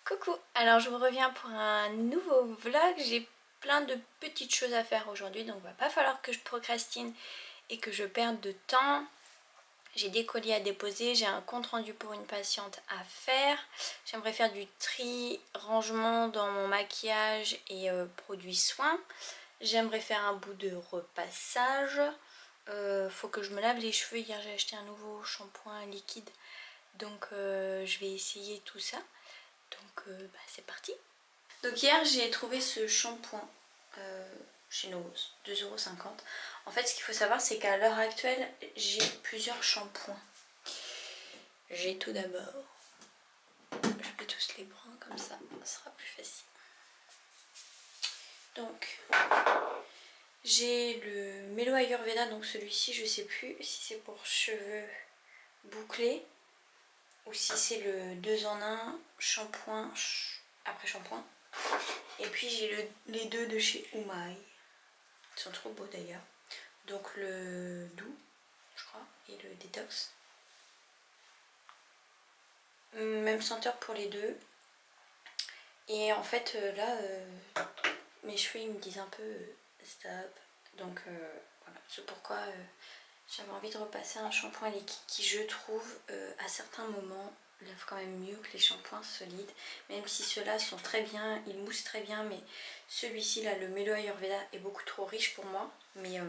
Coucou, alors je vous reviens pour un nouveau vlog. J'ai plein de petites choses à faire aujourd'hui, donc il va pas falloir que je procrastine et que je perde de temps. J'ai des colis à déposer, j'ai un compte rendu pour une patiente à faire. J'aimerais faire du tri, rangement dans mon maquillage et produits soins. J'aimerais faire un bout de repassage. Faut que je me lave les cheveux. Hier j'ai acheté un nouveau shampoing liquide, donc je vais essayer tout ça. Donc c'est parti. Donc hier j'ai trouvé ce shampoing chez Nose, 2,50 €. En fait ce qu'il faut savoir c'est qu'à l'heure actuelle j'ai plusieurs shampoings. J'ai tout d'abord, je vais tous les prendre comme ça sera plus facile. Donc j'ai le Melo Ayurveda, donc celui-ci je sais plus si c'est pour cheveux bouclés ou si c'est le 2 en 1 shampoing après shampoing. Et puis j'ai les deux de chez Umai. Ils sont trop beaux d'ailleurs. Donc le doux, je crois, et le détox. Même senteur pour les deux. Et en fait là, mes cheveux ils me disent un peu stop. Donc voilà, c'est pourquoi j'avais envie de repasser un shampoing liquide qui je trouve à certains moments lave quand même mieux que les shampoings solides, même si ceux-là sont très bien, ils moussent très bien, mais celui-ci là, le Melo Ayurveda, est beaucoup trop riche pour moi, mais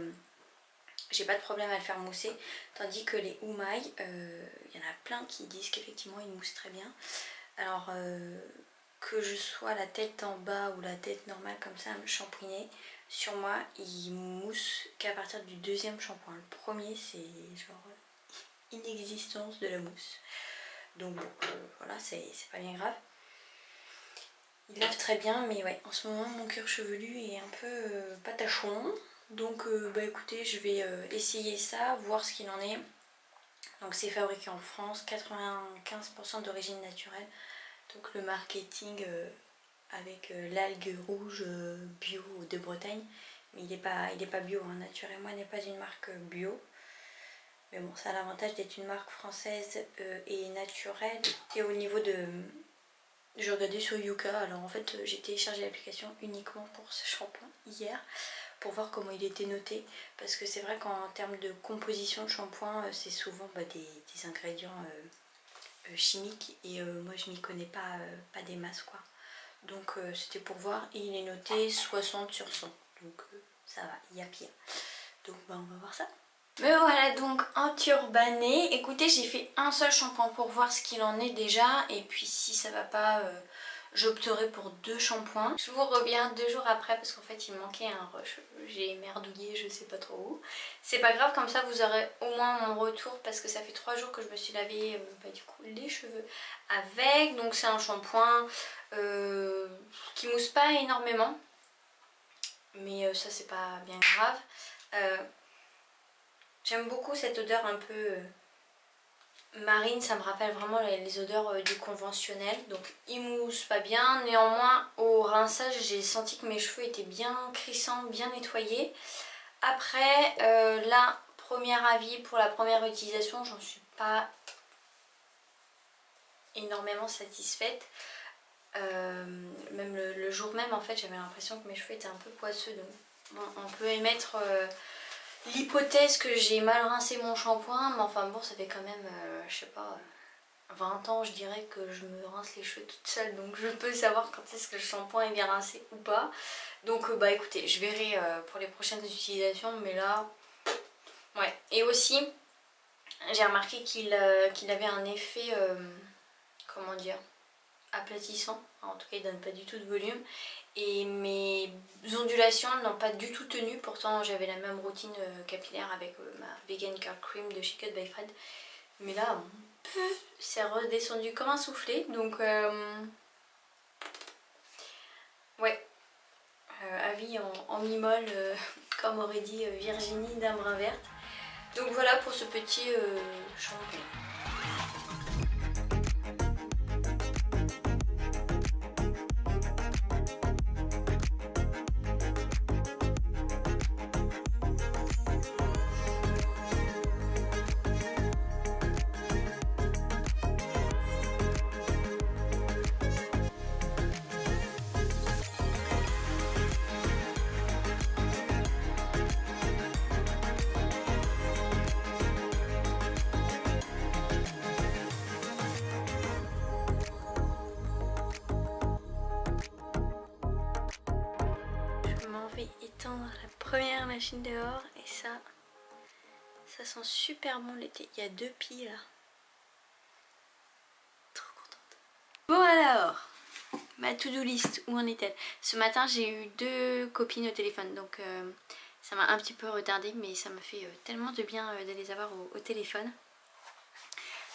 j'ai pas de problème à le faire mousser, tandis que les Umai, il y en a plein qui disent qu'effectivement ils moussent très bien. Alors que je sois la tête en bas ou la tête normale comme ça à me shampouiner, sur moi ils moussent qu'à partir du deuxième shampoing. Le premier c'est genre inexistence de la mousse. Donc bon, voilà, c'est pas bien grave. Il lave très bien, mais ouais, en ce moment mon cuir chevelu est un peu patachon. Donc bah écoutez, je vais essayer ça, voir ce qu'il en est. Donc c'est fabriqué en France, 95% d'origine naturelle. Donc le marketing avec l'algue rouge bio de Bretagne. Mais il est pas bio, hein. Nature et Moi n'est pas une marque bio. Mais bon, ça a l'avantage d'être une marque française et naturelle. Et au niveau de... J'ai regardé sur Yuka, alors en fait j'ai téléchargé l'application uniquement pour ce shampoing hier, pour voir comment il était noté. Parce que c'est vrai qu'en termes de composition de shampoing, c'est souvent des ingrédients chimiques. Et moi je m'y connais pas des masses quoi. Donc c'était pour voir, et il est noté 60 sur 100. Donc ça va, il y a pire. Donc bah, on va voir ça. Me voilà donc en turbané. Écoutez, j'ai fait un seul shampoing pour voir ce qu'il en est déjà. Et puis si ça va pas, j'opterai pour 2 shampoings. Je vous reviens 2 jours après parce qu'en fait il me manquait un rush. J'ai merdouillé, je sais pas trop où. C'est pas grave, comme ça vous aurez au moins mon retour parce que ça fait 3 jours que je me suis lavé du coup les cheveux avec. Donc c'est un shampoing qui mousse pas énormément. Mais ça c'est pas bien grave. J'aime beaucoup cette odeur un peu marine, ça me rappelle vraiment les odeurs du conventionnel. Donc il mousse pas bien, néanmoins au rinçage j'ai senti que mes cheveux étaient bien crissants, bien nettoyés. Après là, premier avis pour la première utilisation, j'en suis pas énormément satisfaite. Même le jour même en fait j'avais l'impression que mes cheveux étaient un peu poisseux, donc bon, on peut émettre l'hypothèse que j'ai mal rincé mon shampoing, mais enfin bon, ça fait quand même, je sais pas, 20 ans je dirais que je me rince les cheveux toute seule, donc je peux savoir quand est-ce que le shampoing est bien rincé ou pas. Donc bah écoutez, je verrai pour les prochaines utilisations, mais là, ouais. Et aussi, j'ai remarqué qu'il avait un effet, comment dire, aplatissant, en tout cas il donne pas du tout de volume, et mes ondulations n'ont pas du tout tenu. Pourtant j'avais la même routine capillaire avec ma Vegan Curl Cream de chez Cut by Fred, mais là c'est redescendu comme un soufflé. Donc ouais, avis en mi-molle comme aurait dit Virginie d'un brin verte. Donc voilà pour ce petit shampoing. machine dehors et ça sent super bon l'été. Il y a 2 pies là. Trop contente. Bon alors, ma to-do list, où en est-elle? Ce matin j'ai eu 2 copines au téléphone, donc ça m'a un petit peu retardée, mais ça m'a fait tellement de bien de les avoir au téléphone.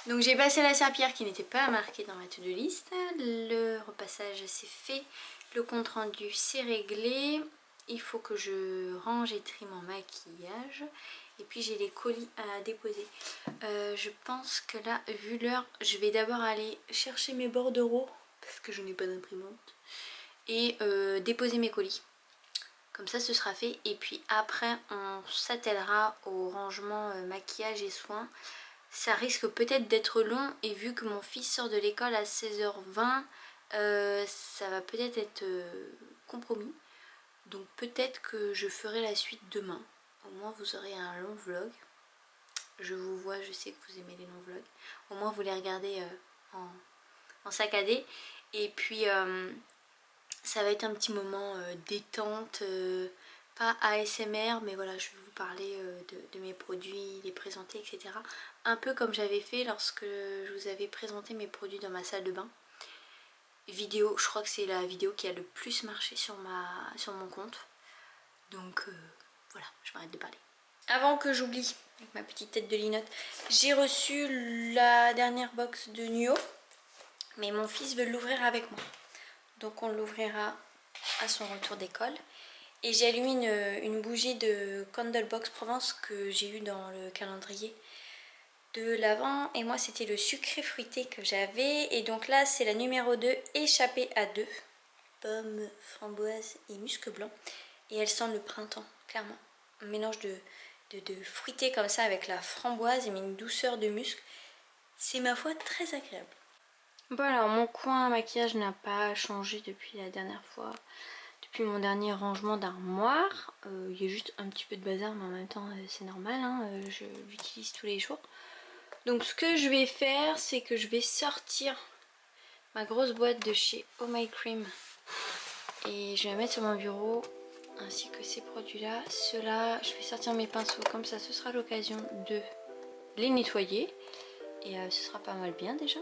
Donc j'ai passé la serpillière qui n'était pas marquée dans ma to-do list. Le repassage c'est fait. Le compte rendu c'est réglé. Il faut que je range et trie mon maquillage. Et puis j'ai les colis à déposer. Je pense que là, vu l'heure, je vais d'abord aller chercher mes bordereaux. Parce que je n'ai pas d'imprimante. Et déposer mes colis. Comme ça ce sera fait. Et puis après on s'attellera au rangement maquillage et soins. Ça risque peut-être d'être long et vu que mon fils sort de l'école à 16h20, ça va peut-être être compromis. Donc peut-être que je ferai la suite demain. Au moins vous aurez un long vlog. Je vous vois, je sais que vous aimez les longs vlogs. Au moins vous les regardez en saccadé. Et puis ça va être un petit moment détente. Pas ASMR, mais voilà, je vais vous parler de mes produits, les présenter, etc. Un peu comme j'avais fait lorsque je vous avais présenté mes produits dans ma salle de bain. Vidéo, je crois que c'est la vidéo qui a le plus marché sur mon compte. Donc voilà, je m'arrête de parler. Avant que j'oublie, avec ma petite tête de linotte, j'ai reçu la dernière box de Nuo. Mais mon fils veut l'ouvrir avec moi. Donc on l'ouvrira à son retour d'école. Et j'ai allumé une bougie de Candlebox Provence que j'ai eu dans le calendrier de l'Avent. Et moi c'était le sucré fruité que j'avais. Et donc là c'est la numéro 2, échappée à 2. Pomme, framboise et musc blanc. Et elle sent le printemps, clairement. Un mélange de fruité comme ça avec la framboise et une douceur de musc. C'est ma foi très agréable. Bon alors mon coin maquillage n'a pas changé depuis la dernière fois. Depuis mon dernier rangement d'armoire, il y a juste un petit peu de bazar mais en même temps c'est normal, hein, je l'utilise tous les jours. Donc ce que je vais faire c'est que je vais sortir ma grosse boîte de chez Oh My Cream et je vais la mettre sur mon bureau ainsi que ces produits là. Ceux-là je vais sortir mes pinceaux comme ça, ce sera l'occasion de les nettoyer et ce sera pas mal bien déjà.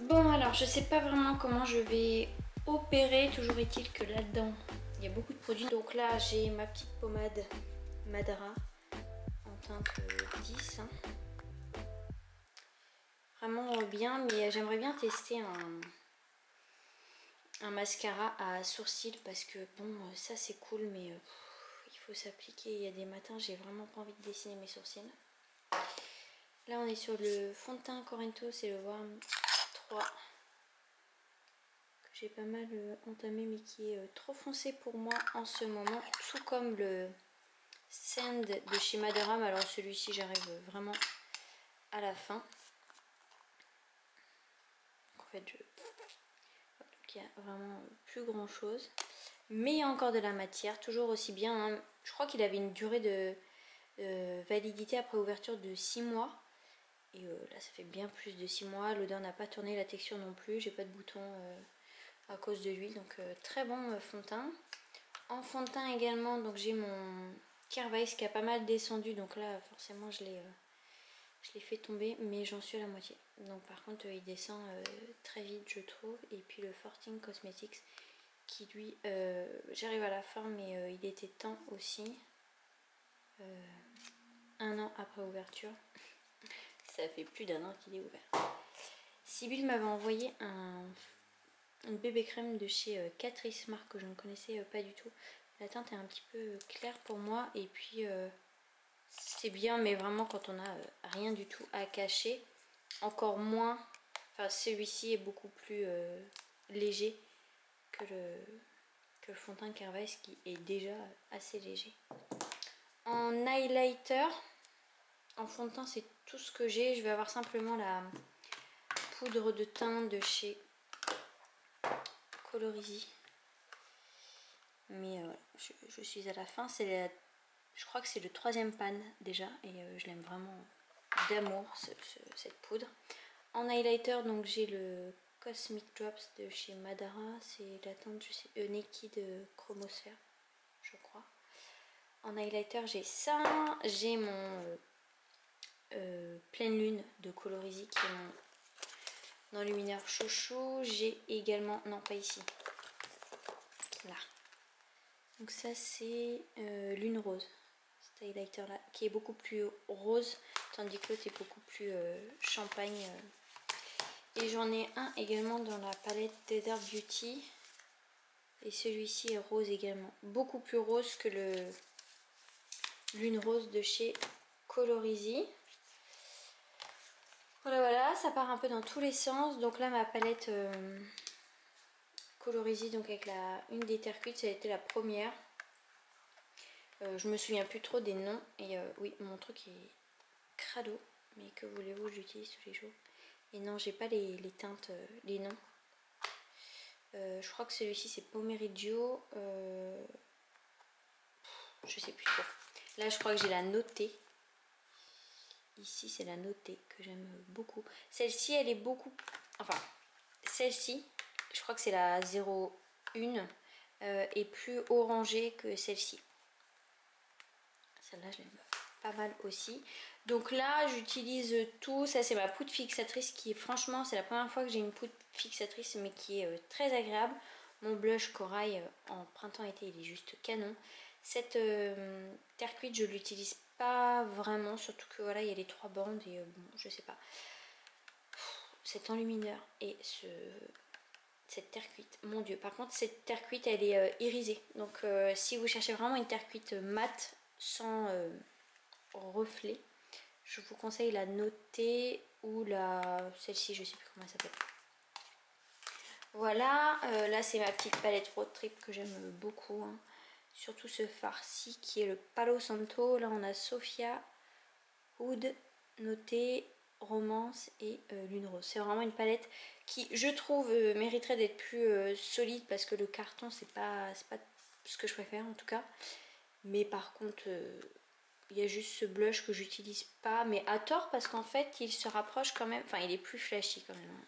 Bon alors je sais pas vraiment comment je vais opérer, toujours est-il que là-dedans il y a beaucoup de produits. Donc là j'ai ma petite pommade Madara en teinte 10. Hein. Vraiment bien, mais j'aimerais bien tester un mascara à sourcils parce que bon ça c'est cool mais il faut s'appliquer. Il y a des matins j'ai vraiment pas envie de dessiner mes sourcils. Là on est sur le fond de teint Corento, c'est le Warm 3. J'ai pas mal entamé mais qui est trop foncé pour moi en ce moment, tout comme le Sand de chez Madara. Alors celui-ci j'arrive vraiment à la fin. En fait donc il y a vraiment plus grand chose, mais il y a encore de la matière, toujours aussi bien. Hein. Je crois qu'il avait une durée de validité après ouverture de 6 mois. Et là ça fait bien plus de 6 mois. L'odeur n'a pas tourné, la texture non plus. J'ai pas de boutons à cause de l'huile, donc très bon fond de teint. En fond de teint également, donc j'ai mon Carvice qui a pas mal descendu, donc là forcément je l'ai fait tomber, mais j'en suis à la moitié. Donc par contre il descend très vite je trouve. Et puis le Forting Cosmetics qui lui, j'arrive à la fin mais il était temps aussi. 1 an après ouverture. Ça fait plus d'1 an qu'il est ouvert. Sibylle m'avait envoyé une bébé crème de chez Catrice, marque que je ne connaissais pas du tout. La teinte est un petit peu claire pour moi et puis c'est bien, mais vraiment quand on n'a rien du tout à cacher, encore moins, enfin celui-ci est beaucoup plus léger que le fond de teint Carvice qui est déjà assez léger. En highlighter, en fond de teint c'est tout ce que j'ai. Je vais avoir simplement la poudre de teint de chez Colorisy. Mais voilà, je suis à la fin. Je crois que c'est le 3e pan déjà et je l'aime vraiment d'amour cette poudre. En highlighter donc j'ai le Cosmic Drops de chez Madara. C'est la teinte, je sais, Naked Chromosphère, je crois. En highlighter, j'ai ça. J'ai mon Pleine Lune de Colorisy qui est mon enlumineur chouchou. J'ai également, non pas ici, là. Donc ça c'est Lune Rose, cet highlighter là, qui est beaucoup plus rose, tandis que l'autre est beaucoup plus champagne. Et j'en ai un également dans la palette Tether Beauty. Et celui-ci est rose également, beaucoup plus rose que le Lune Rose de chez Colorisy. Voilà, voilà, ça part un peu dans tous les sens. Donc là, ma palette Colorisy, donc avec une des terres cuites, ça a été la première. Je me souviens plus trop des noms. Et oui, mon truc est crado. Mais que voulez-vous, j'utilise tous les jours. Et non, j'ai pas les teintes, les noms. Je crois que celui-ci c'est Pomeridjo. Je sais plus trop. Là, je crois que j'ai la notée. Ici, c'est la notée que j'aime beaucoup. Celle-ci, elle est beaucoup... Enfin, celle-ci, je crois que c'est la 01. Est plus orangée que celle-ci. Celle-là, je l'aime pas mal aussi. Donc là, j'utilise tout. Ça, c'est ma poudre fixatrice qui est, franchement, c'est la première fois que j'ai une poudre fixatrice, mais qui est très agréable. Mon blush corail en printemps-été, il est juste canon. Cette terre cuite, je l'utilise pas vraiment, surtout que voilà, il y a les 3 bandes et bon, je sais pas. Cet enlumineur et cette terre cuite, mon dieu. Par contre, cette terre cuite, elle est irisée. Donc, si vous cherchez vraiment une terre cuite mate sans reflet, je vous conseille la notée ou celle-ci, je sais plus comment elle s'appelle. Voilà, là c'est ma petite palette road trip que j'aime beaucoup, hein. Surtout ce farci qui est le Palo Santo. Là on a Sophia, Oud, Notée, Romance et Lune Rose. C'est vraiment une palette qui, je trouve, mériterait d'être plus solide parce que le carton c'est pas ce que je préfère en tout cas. Mais par contre, il y a juste ce blush que j'utilise pas, mais à tort parce qu'en fait il se rapproche quand même, enfin il est plus flashy quand même, hein.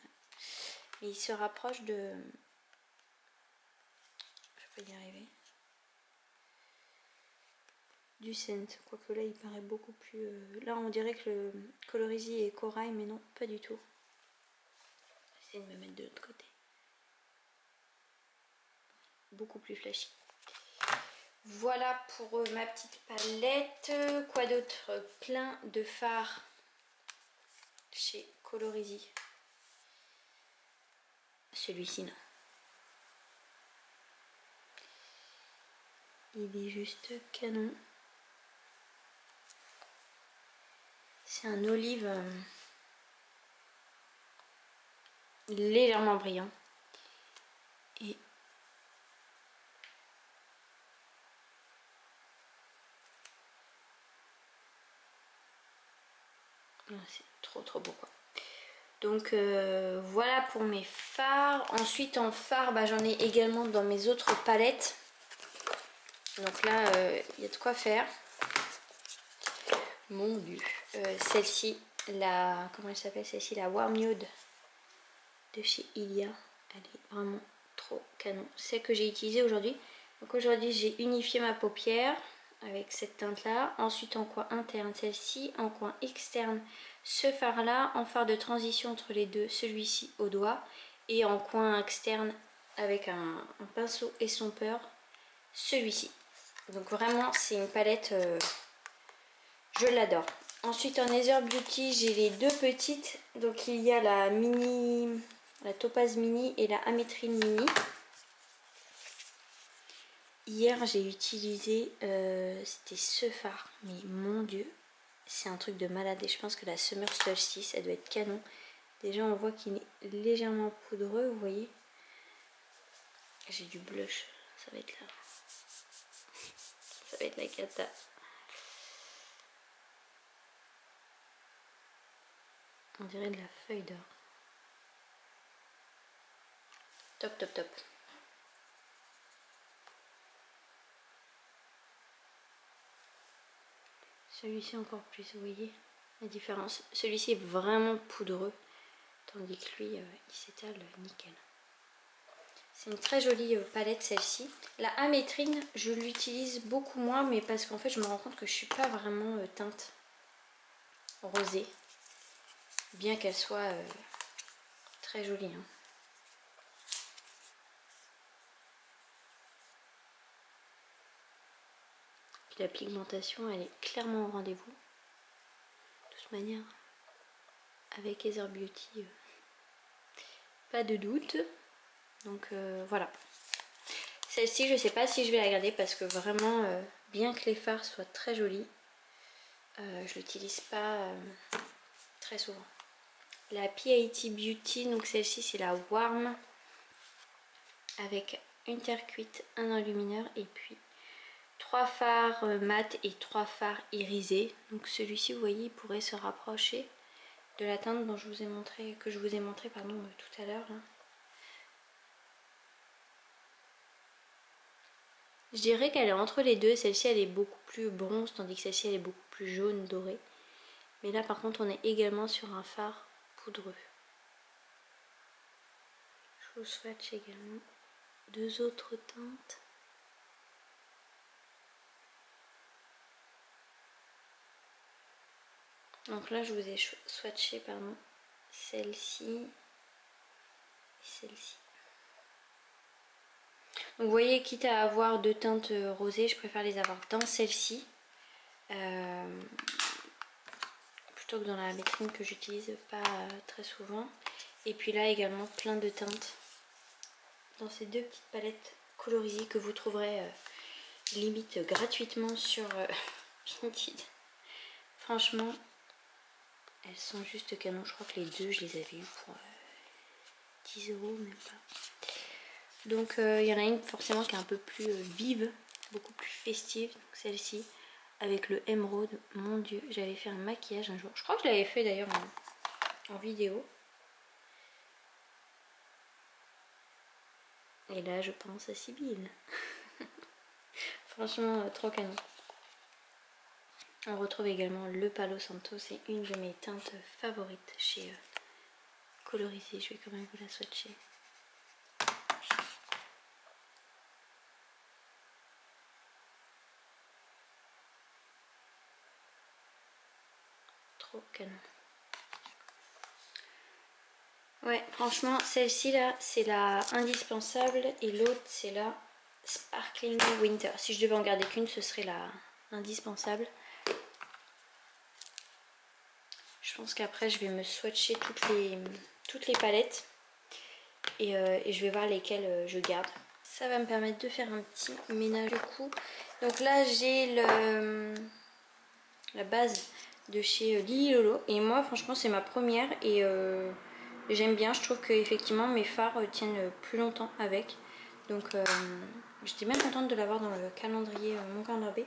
Mais il se rapproche de... Je peux y arriver. Du Scent, quoique là il paraît beaucoup plus... Là on dirait que le Colorisy est corail, mais non, pas du tout. J'essaie de me mettre de l'autre côté. Beaucoup plus flashy. Voilà pour ma petite palette. Quoi d'autre? Plein de fards chez Colorisy. Celui-ci non. Il est juste canon. C'est un olive légèrement brillant. Et c'est trop beau quoi. Donc voilà pour mes fards. Ensuite en fard, bah, j'en ai également dans mes autres palettes. Donc là il y a de quoi faire. Mon dieu. Celle-ci, comment elle s'appelle celle-ci? La Warm Nude de chez Ilia. Elle est vraiment trop canon. Celle que j'ai utilisée aujourd'hui. Donc aujourd'hui j'ai unifié ma paupière avec cette teinte là. Ensuite en coin interne celle-ci. En coin externe ce fard là. En fard de transition entre les deux, celui-ci au doigt. Et en coin externe avec un pinceau estompeur, celui-ci. Donc vraiment c'est une palette, je l'adore. Ensuite en Nether Beauty j'ai les deux petites. Donc il y a la mini, la Topaz Mini et la Amétrine Mini. Hier j'ai utilisé, c'était ce fard, mais mon dieu, c'est un truc de malade. Et je pense que la Summer Solstice, elle doit être canon. Déjà on voit qu'il est légèrement poudreux, vous voyez. J'ai du blush, ça va être là. Ça va être la cata. On dirait de la feuille d'or. Top, top, top. Celui-ci encore plus, vous voyez la différence. Celui-ci est vraiment poudreux. tandis que lui il s'étale nickel. C'est une très jolie palette celle-ci. La amétrine, je l'utilise beaucoup moins, mais parce qu'en fait je me rends compte que je suis pas vraiment teinte rosée, bien qu'elle soit très jolie. Hein. Puis la pigmentation, elle est clairement au rendez-vous. De toute manière, avec Heather Beauty, pas de doute. Donc voilà. Celle-ci, je sais pas si je vais la garder parce que vraiment, bien que les fards soient très jolis, je l'utilise pas très souvent. La P80 Beauty, donc celle-ci c'est la Warm avec une terre cuite, un enlumineur et puis 3 fards mat et 3 fards irisés. Donc celui-ci, vous voyez, il pourrait se rapprocher de la teinte dont je vous ai montré, que je vous ai montré pardon, tout à l'heure. Je dirais qu'elle est entre les deux. Celle-ci elle est beaucoup plus bronze tandis que celle-ci elle est beaucoup plus jaune dorée. Mais là par contre on est également sur un fard poudreux. Je vous swatch également 2 autres teintes. Donc là je vous ai swatché pardon, celle-ci et celle-ci. Donc vous voyez, quitte à avoir 2 teintes rosées, je préfère les avoir dans celle-ci plutôt que dans la métrine que j'utilise pas très souvent. Et puis là également plein de teintes dans ces 2 petites palettes colorisées que vous trouverez limite gratuitement sur Vinted. Franchement, elles sont juste canon. Je crois que les 2 je les avais eues pour 10 € même pas. Donc il y en a une forcément qui est un peu plus vive, beaucoup plus festive, donc celle-ci avec le émeraude. Mon dieu, j'avais fait un maquillage un jour, je crois que je l'avais fait d'ailleurs en vidéo. Et là je pense à Sibylle. Franchement trop canon. On retrouve également le Palo Santo, c'est une de mes teintes favorites chez Colorisé. Je vais quand même vous la swatcher. Trop canon. Ouais, franchement, celle-ci là, c'est la indispensable et l'autre c'est la Sparkling Winter. Si je devais en garder qu'une, ce serait la indispensable. Je pense qu'après, je vais me swatcher toutes les palettes et je vais voir lesquelles je garde. Ça va me permettre de faire un petit ménage du coup. Donc là, j'ai la base de chez Lily Lolo et moi, franchement, c'est ma première et j'aime bien. Je trouve que effectivement mes fards tiennent plus longtemps avec. Donc j'étais même contente de l'avoir dans le calendrier Mon Corner B.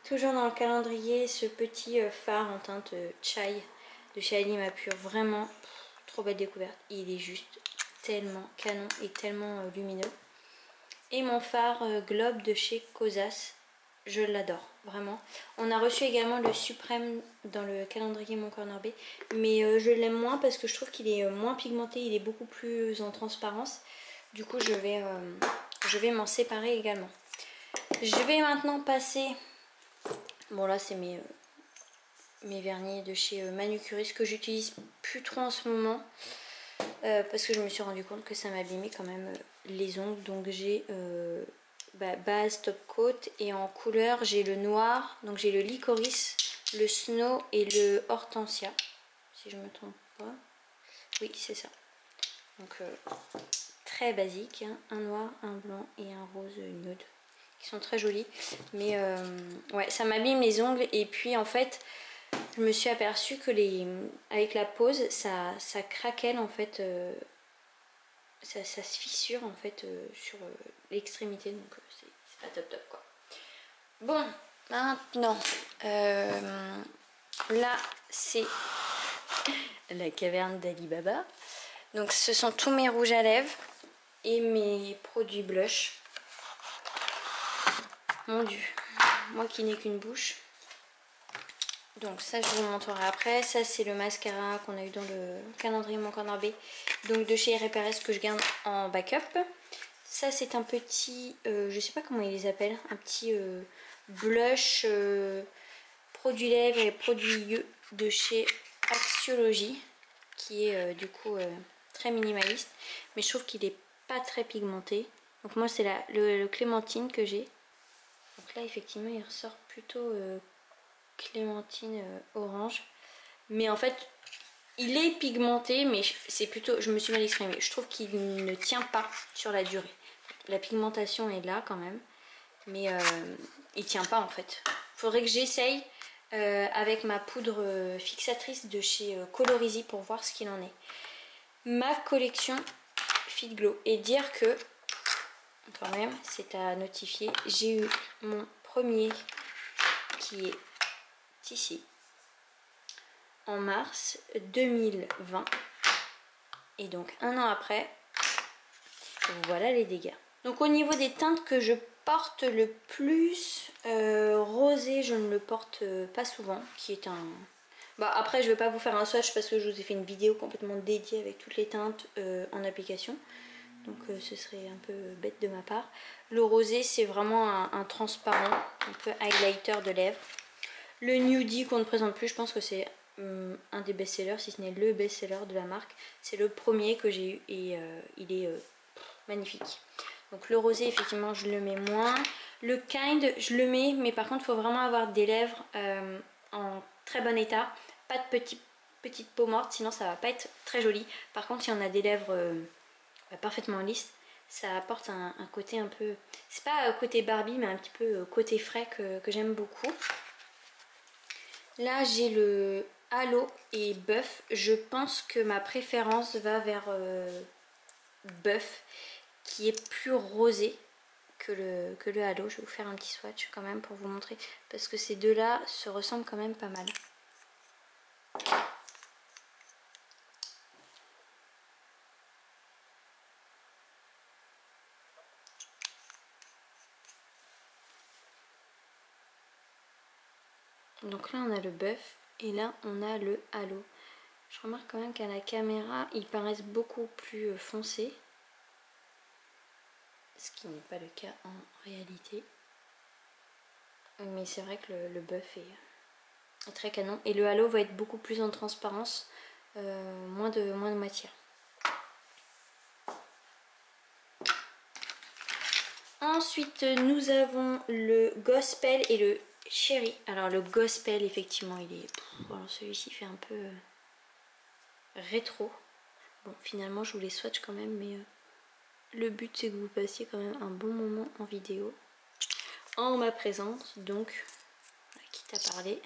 Toujours dans le calendrier, ce petit fard en teinte chai de chez Ali Mapure. Vraiment trop belle découverte. Il est juste tellement canon et tellement lumineux. Et mon fard Globe de chez Kosas. Je l'adore, vraiment. On a reçu également le Suprême dans le calendrier Mon Corner B. Mais je l'aime moins parce que je trouve qu'il est moins pigmenté. Il est beaucoup plus en transparence. Du coup, je vais m'en séparer également. Je vais maintenant passer... Bon, là, c'est mes vernis de chez Manucuris que j'utilise plus trop en ce moment. Parce que je me suis rendu compte que ça m'abîmait quand même les ongles. Donc, j'ai... base top coat et en couleur j'ai le noir, donc j'ai le licorice, le snow et le hortensia si je me trompe pas. Oui, c'est ça. Donc très basique, hein. Un noir, un blanc et un rose nude qui sont très jolis, mais ouais, ça m'abîme les ongles. Et puis en fait je me suis aperçue que avec la pose ça craquelle en fait, ça se fissure en fait sur l'extrémité, donc c'est pas top top quoi. Bon, maintenant là c'est la caverne d'Ali Baba. Donc ce sont tous mes rouges à lèvres et mes produits blush. Mon dieu, moi qui n'ai qu'une bouche. Donc ça je vous le montrerai après. Ça c'est le mascara qu'on a eu dans le calendrier Mon Corner B. Donc de chez R&S que je garde en backup. Ça c'est un petit, je sais pas comment ils les appellent, un petit blush produit lèvres et produit yeux de chez Axiologie. Qui est du coup très minimaliste. Mais je trouve qu'il est pas très pigmenté. Donc moi c'est le clémentine que j'ai. Donc là effectivement il ressort plutôt clémentine orange. Mais en fait il est pigmenté, mais c'est plutôt, je me suis mal exprimée, je trouve qu'il ne tient pas sur la durée. La pigmentation est là quand même, mais il tient pas en fait. Faudrait que j'essaye avec ma poudre fixatrice de chez Colorisy pour voir ce qu'il en est. Ma collection Fit Glow, et dire que quand même c'est à notifier, j'ai eu mon premier qui est ici en mars 2020 et donc un an après voilà les dégâts. Donc au niveau des teintes que je porte le plus, rosé je ne le porte pas souvent, qui est un... Bah après je vais pas vous faire un swatch parce que je vous ai fait une vidéo complètement dédiée avec toutes les teintes en application. Donc ce serait un peu bête de ma part. Le rosé c'est vraiment un transparent, un peu highlighter de lèvres. Le Nudie qu'on ne présente plus, je pense que c'est un des best-sellers, si ce n'est le best-seller de la marque. C'est le premier que j'ai eu et il est magnifique. Donc le rosé effectivement je le mets moins. Le Kind je le mets, mais par contre il faut vraiment avoir des lèvres en très bon état. Pas de petites peaux mortes, sinon ça va pas être très joli. Par contre si on a des lèvres parfaitement lisses, ça apporte un côté un peu... C'est pas côté Barbie, mais un petit peu côté frais que j'aime beaucoup. Là j'ai le Halo et Buff. Je pense que ma préférence va vers Buff, qui est plus rosé que le Halo. Je vais vous faire un petit swatch quand même pour vous montrer, parce que ces deux là se ressemblent quand même pas mal. Donc là on a le Buff et là on a le Halo. Je remarque quand même qu'à la caméra ils paraissent beaucoup plus foncés, ce qui n'est pas le cas en réalité. Mais c'est vrai que le Buff est très canon. Et le Halo va être beaucoup plus en transparence, moins de matière. Ensuite nous avons le Gospel et le Cherry. Alors le Gospel effectivement il est... Alors celui-ci fait un peu rétro. Bon finalement je vous les swatch quand même, mais le but c'est que vous passiez quand même un bon moment en vidéo en ma présence. Donc quitte à parler,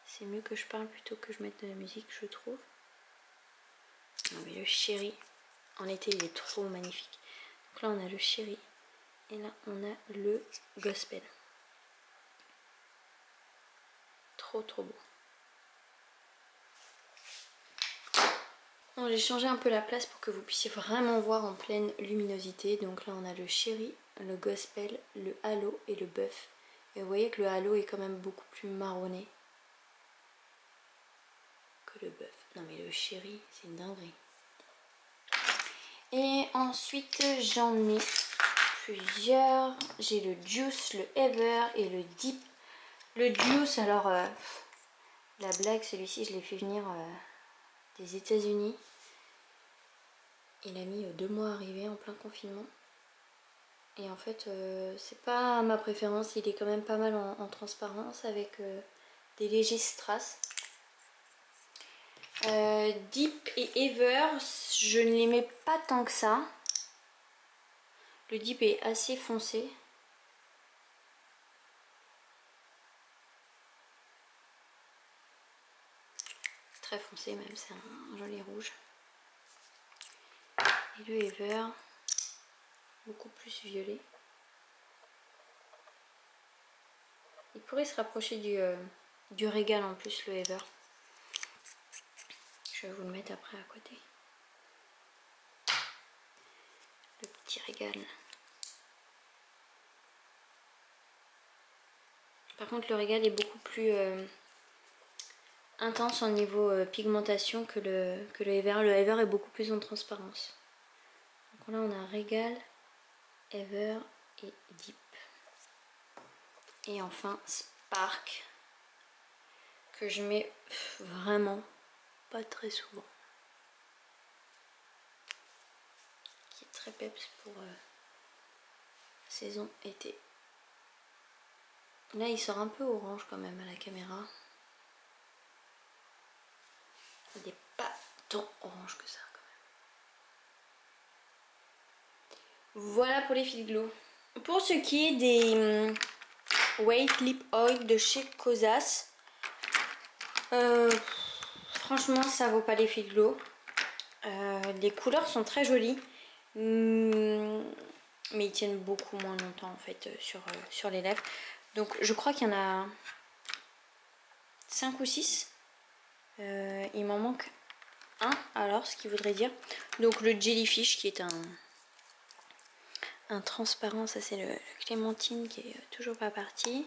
c'est mieux que je parle plutôt que je mette de la musique, je trouve. Non mais le Cherry en été il est trop magnifique. Donc là on a le Cherry et là on a le Gospel. Trop beau. Bon, j'ai changé un peu la place pour que vous puissiez vraiment voir en pleine luminosité. Donc là on a le Cherry, le Gospel, le Halo et le Buff. Et vous voyez que le Halo est quand même beaucoup plus marronné que le Buff. Non mais le Cherry c'est une dinguerie. Et ensuite j'en ai plusieurs. J'ai le Juice, le Ever et le Deep. Le Juice, alors la blague, celui-ci je l'ai fait venir des États-Unis. Il a mis 2 mois à arriver en plein confinement. Et en fait c'est pas ma préférence, il est quand même pas mal en transparence avec des légers strass. Deep et Ever, je ne les mets pas tant que ça. Le Deep est assez foncé. Très foncé même, c'est un joli rouge. Et le Ever, beaucoup plus violet. Il pourrait se rapprocher du Régal en plus, le Ever. Je vais vous le mettre après à côté. Le petit Régal. Par contre le Régal est beaucoup plus intense au niveau pigmentation que le Ever. Le Ever est beaucoup plus en transparence. Donc là on a Regal, Ever et Deep. Et enfin Spark, que je mets vraiment pas très souvent. Qui est très peps pour saison été. Là il sort un peu orange quand même à la caméra. Il n'est pas tant orange que ça quand même. Voilà pour les fils glow. Pour ce qui est des Weight Lip Oil de chez Kosas, franchement ça vaut pas les fils glow. Les couleurs sont très jolies, mais ils tiennent beaucoup moins longtemps en fait sur les lèvres. Donc je crois qu'il y en a 5 ou 6. Il m'en manque un alors, ce qui voudrait dire. Donc le Jellyfish qui est un transparent, ça c'est le Clémentine qui est toujours pas parti.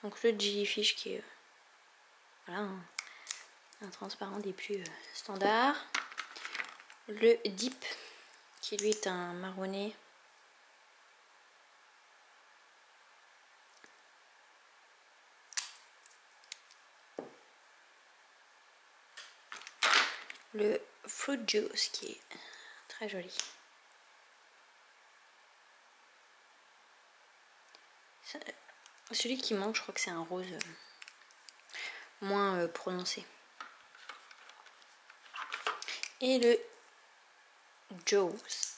Donc le Jellyfish qui est voilà, un transparent des plus standards. Le Deep qui lui est un marronné. Le Fruit Juice qui est très joli. Celui qui manque, je crois que c'est un rose moins prononcé. Et le Juice.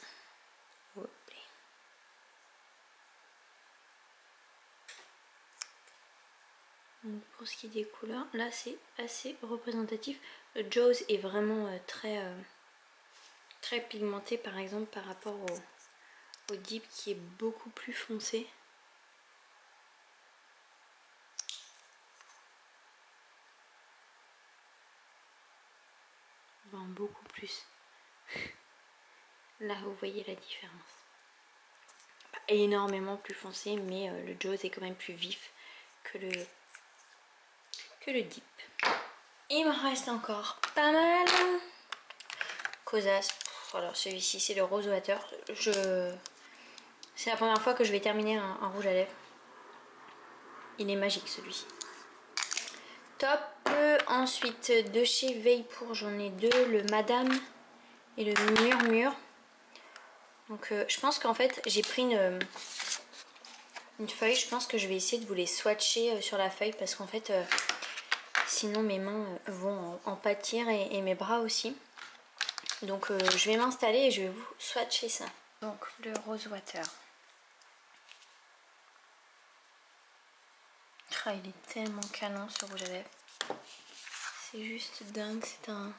Donc pour ce qui est des couleurs, là c'est assez représentatif. Le Jaws est vraiment très pigmenté par exemple par rapport au Deep qui est beaucoup plus foncé. Bon, beaucoup plus. Là vous voyez la différence. Pas énormément plus foncé, mais le Jaws est quand même plus vif que le Deep. Il me reste encore pas mal. Kosas. Alors celui-ci c'est le Rose Water. C'est la première fois que je vais terminer un rouge à lèvres. Il est magique celui-ci. Top. Ensuite de chez Veilpour j'en ai deux, le Madame et le Murmure. Donc je pense qu'en fait j'ai pris une feuille. Je pense que je vais essayer de vous les swatcher sur la feuille parce qu'en fait sinon mes mains vont en pâtir et mes bras aussi. Donc je vais m'installer et je vais vous swatcher ça. Donc le Rose Water. Ah, il est tellement canon ce rouge à lèvres. C'est juste dingue, c'est un...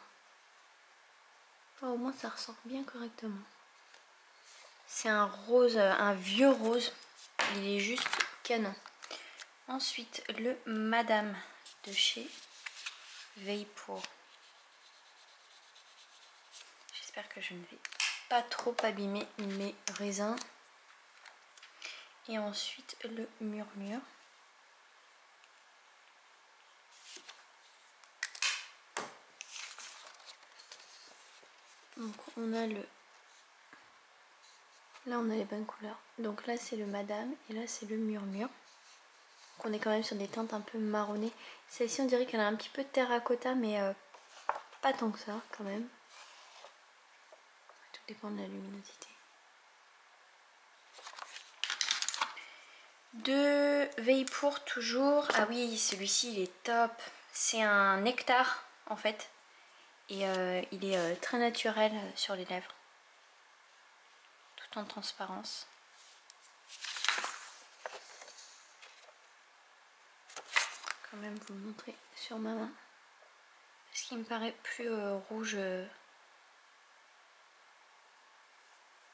Oh, au moins ça ressort bien correctement. C'est un rose, un vieux rose. Il est juste canon. Ensuite le Madame de chez Veilpour. J'espère que je ne vais pas trop abîmer mes raisins. Et ensuite le Murmure. Donc on a le... Là on a les bonnes couleurs. Donc là c'est le Madame et là c'est le Murmure. Donc on est quand même sur des teintes un peu marronnées. Celle-ci on dirait qu'elle a un petit peu de terracotta mais pas tant que ça quand même. Tout dépend de la luminosité. De Veilpour toujours. Ah oui, celui-ci il est top. C'est un nectar en fait. Et il est très naturel sur les lèvres. Tout en transparence. Quand même vous le montrer sur ma main. Parce qu'il me paraît plus rouge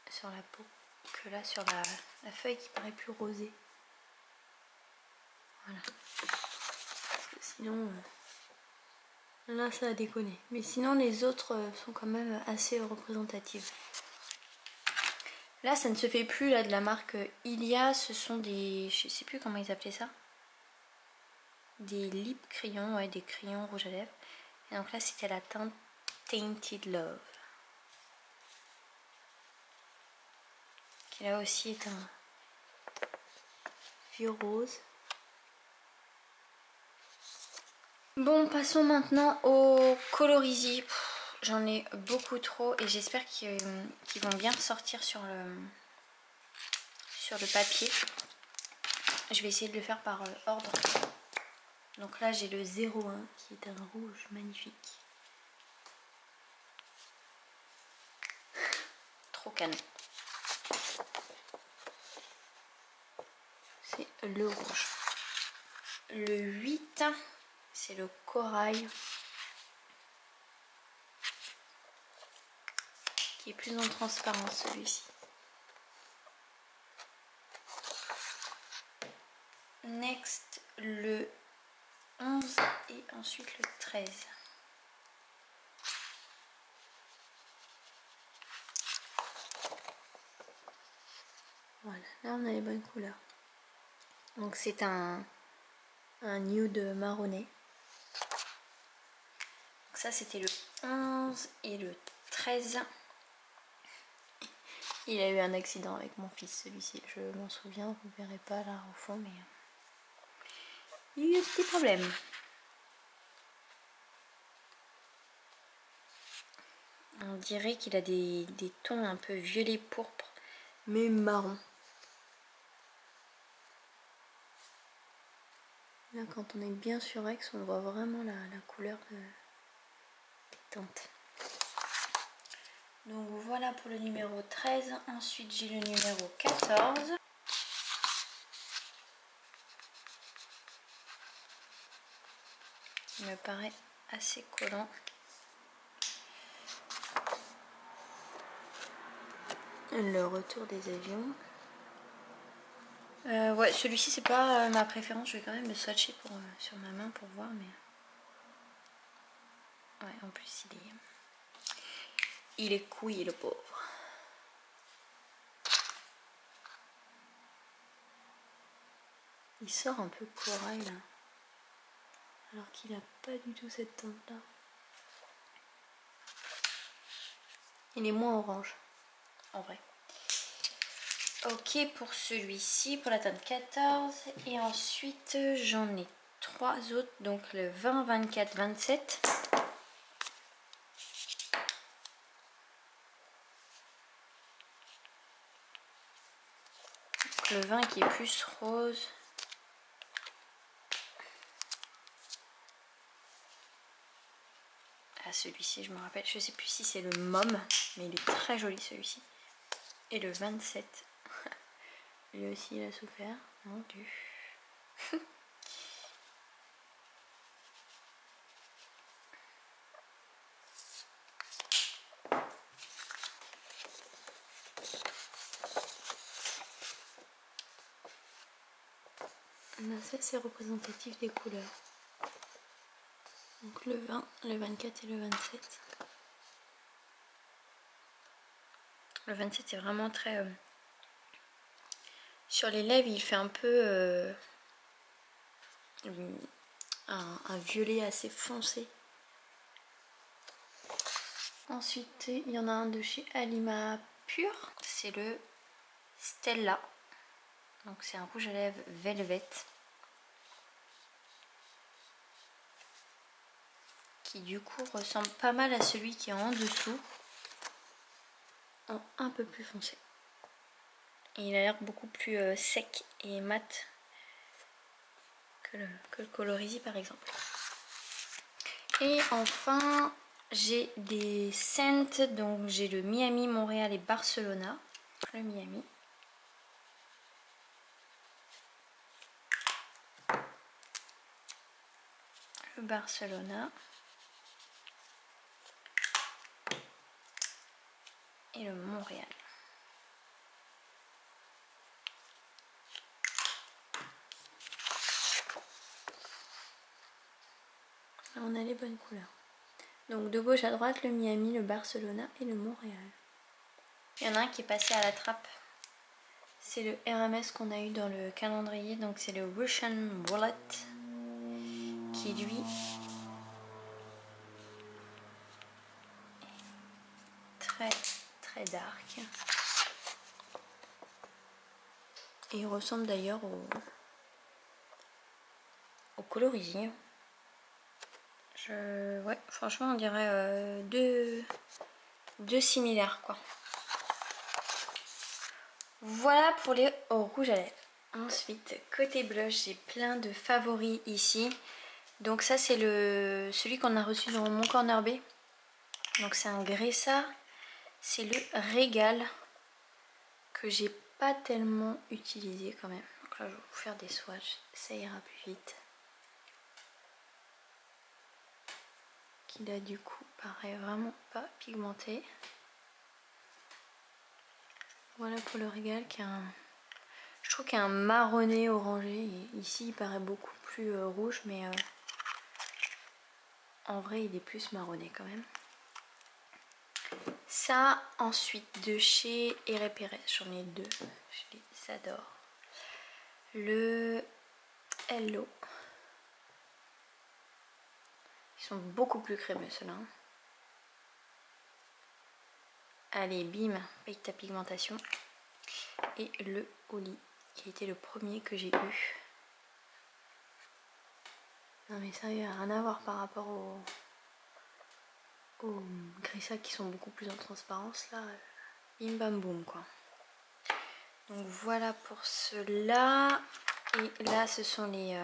sur la peau que là sur la feuille qui paraît plus rosée. Voilà. Parce que sinon... Là ça a déconné. Mais sinon les autres sont quand même assez représentatives. Là ça ne se fait plus là de la marque Ilia. Ce sont des... Je sais plus comment ils appelaient ça. Des lip crayons, ouais, des crayons rouge à lèvres. Donc là c'était la teinte Tainted Love. Qui là aussi est un vieux rose. Bon, passons maintenant au Colorizi. J'en ai beaucoup trop et j'espère qu'ils vont bien sortir sur le papier. Je vais essayer de le faire par ordre. Donc là j'ai le 01 qui est un rouge magnifique. Trop canon. C'est le rouge. Le 8, c'est le corail. Qui est plus en transparence celui-ci. Next, le 11 et ensuite le 13. Voilà, là on a les bonnes couleurs. Donc c'est un nude marronné. Donc ça c'était le 11 et le 13. Il a eu un accident avec mon fils celui-ci, je m'en souviens, vous ne verrez pas là au fond, mais il y a eu un petit problème. On dirait qu'il a des tons un peu violet pourpre, mais marron. Là quand on est bien sur Aix, on voit vraiment la couleur des teintes. Donc voilà pour le numéro 13. Ensuite j'ai le numéro 14. Qui me paraît assez collant. Le retour des avions. Ouais, celui-ci c'est pas ma préférence. Je vais quand même le swatcher sur ma main pour voir. Mais ouais, en plus il est couillé le pauvre. Il sort un peu corail là. Alors qu'il n'a pas du tout cette teinte là. Il est moins orange. En vrai. Ok pour celui-ci, pour la teinte 14. Et ensuite j'en ai 3 autres. Donc le 20, 24, 27. Donc, le 20 qui est plus rose. Ah, celui-ci je me rappelle, je sais plus si c'est le Mom, mais il est très joli celui-ci. Et le 27. Lui aussi il a souffert, mon dieu. Ça c'est représentatif des couleurs. Donc le 20, le 24 et le 27. Le 27 est vraiment très... Sur les lèvres il fait un peu... un violet assez foncé. Ensuite il y en a un de chez Alima Pur. C'est le Stella. Donc c'est un rouge à lèvres Velvet. Qui du coup ressemble pas mal à celui qui est en dessous. En un peu plus foncé. Et il a l'air beaucoup plus sec et mat que le Colorizi par exemple. Et enfin j'ai des scents. Donc j'ai le Miami, Montréal et Barcelona. Le Miami. Le Barcelona. Et le Montréal. Là, on a les bonnes couleurs. Donc de gauche à droite, le Miami, le Barcelona et le Montréal. Il y en a un qui est passé à la trappe. C'est le RMS qu'on a eu dans le calendrier. Donc c'est le Russian Wallet. Qui lui très très dark. Et il ressemble d'ailleurs au Colorizine. Ouais, franchement on dirait deux similaires quoi. Voilà pour les rouges à lèvres. Ensuite, côté blush, j'ai plein de favoris ici. Donc ça c'est celui qu'on a reçu dans mon corner B. Donc c'est un Gressa. C'est le Régal que j'ai pas tellement utilisé quand même. Donc là je vais vous faire des swatchs, ça ira plus vite. Qui là du coup paraît vraiment pas pigmenté. Voilà pour le Régal qui a un... Je trouve qu'il y a un marronné orangé. Et ici il paraît beaucoup plus rouge mais en vrai il est plus marronné quand même. Ça ensuite de chez Herré-Pérez, j'en ai deux, je les adore. Le Hello. Ils sont beaucoup plus crémeux ceux-là. Allez bim, paye ta pigmentation. Et le Oli qui a été le premier que j'ai eu. Non mais ça n'a rien à voir par rapport aux Grissa qui sont beaucoup plus en transparence là. Bim bam boum quoi. Donc voilà pour ceux-là. Et là ce sont les